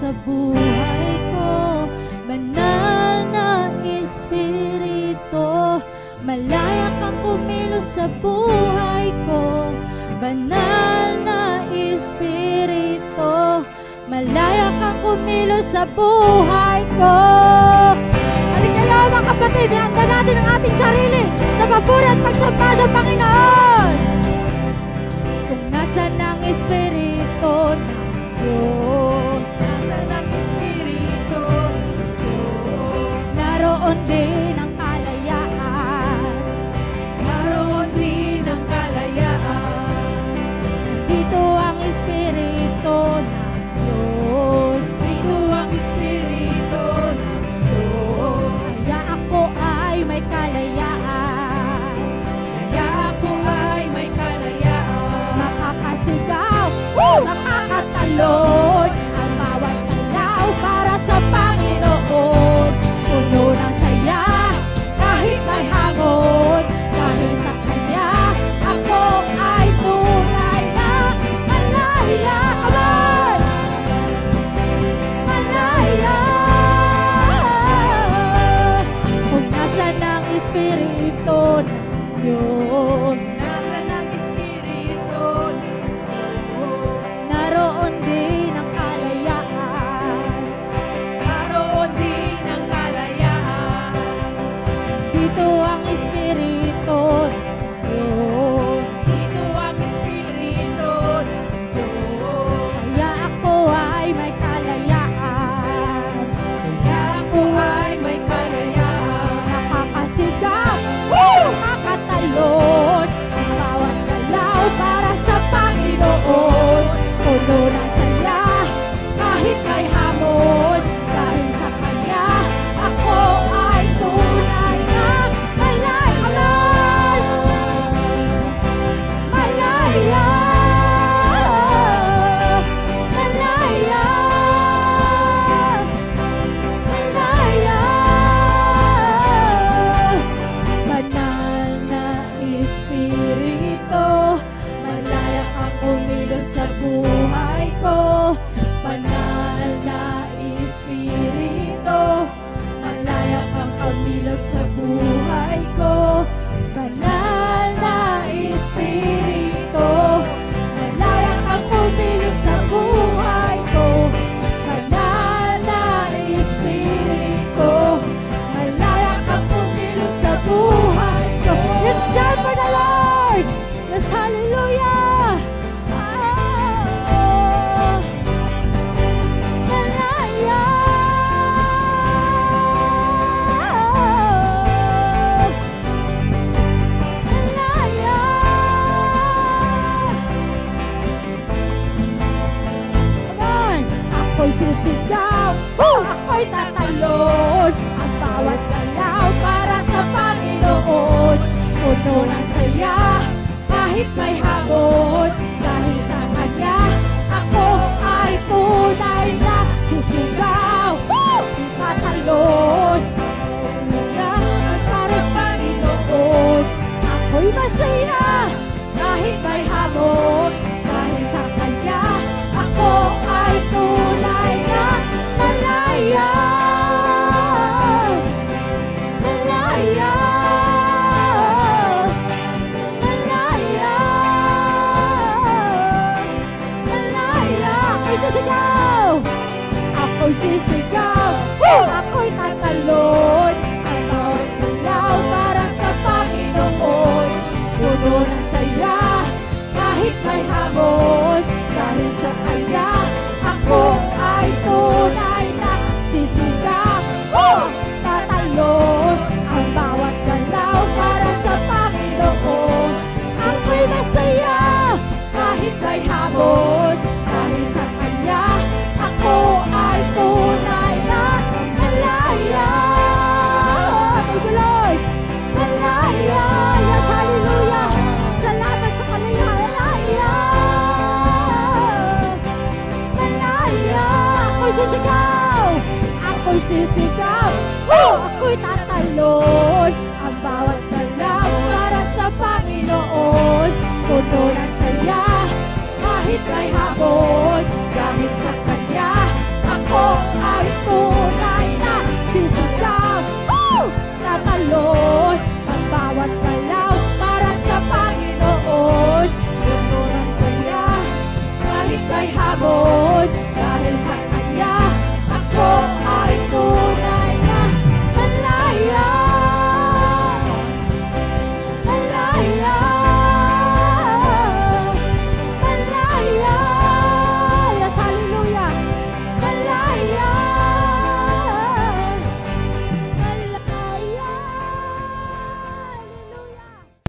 sa buhay ko. Banal na Espiritu, malaya kang kumilos sa buhay ko. Banal na Espiritu, malaya kang kumilos sa buhay ko. Halika kayo mga kapatid, ihanda natin ang ating sarili sa papuri at pagsamba sa Panginoon. Kung nasan ang Espiritu ng Diyos, nasan ang Espiritu ng Diyos, naroon din ang kalayaan, naroon din ang kalayaan. Dito ang Espiritu ng Diyos, dito ang Espiritu ng Diyos. Kaya ako ay may kalayaan, kaya ako ay may kalayaan. Makakasigaw, makakatalon ang bawat galaw para sa Panginoon. Puno ng saya kahit may hamon, dahil sa Kanya ako ay tunay na malaya. Amen! Malaya! Kung nasan ang Espiritu ng Diyos, nasan ang Espiritu ng Diyos, naroon din ang kalayaan, naroon din ang kalayaan. Dito ang Espiritu ng Diyos, dito ang Espiritu ng Diyos. Kaya ako ay may kalayaan, kaya ako ay may kalayaan. Makakasigaw, makakatalon ang bawat galaw para sa Panginoon. Puno ng saya kahit may hamon, dahil sa Kanya ako ay tunay na malaya. Malaya, malaya, malaya. Banal na Espiritu, malaya kang kumilos sa buhay ko. Banal na Espiritu, malaya kang kumilos sa buhay ko. Banal na Espiritu, malaya kang kumilos sa buhay ko. Banal na Espiritu, malaya kang kumilos sa buhay ko. Let's jump for the Lord! Yes, hallelujah! Malaya! Malaya! Come on! Ako'y sisigaw, ako'y tatalon, ang bawat salaw para sa Panginoon. Puno ng saya kahit may hamon, dahil sa Kanya ako ay tunay na sisigaw, tatalon para sa Panginoon. Ako'y masaya kahit may hamon, dahil sa Kanya ako ay tunay na malaya. Malaya, malaya, malaya. Ako'y sisigaw, ako'y sisigaw, ako'y tatalon, ang bawat galaw para sa Panginoon. Puno ng saya kahit may hamon, dahil sa Kanya ako ay tunay na sisigaw, tatalon, ang bawat galaw para sa Panginoon. Ako'y masaya kahit may hamon, dahil sa Kanya ako ay tunay na malaya. Thank you, Lord! Malaya! Yes, hallelujah! Salamat sa kalayaan. Malaya! Malaya! Ako'y sisigaw! Ako'y sisigaw! Ako'y tatalon, ang bawat galaw para sa Panginoon. Puno ng saya kahit may hamon,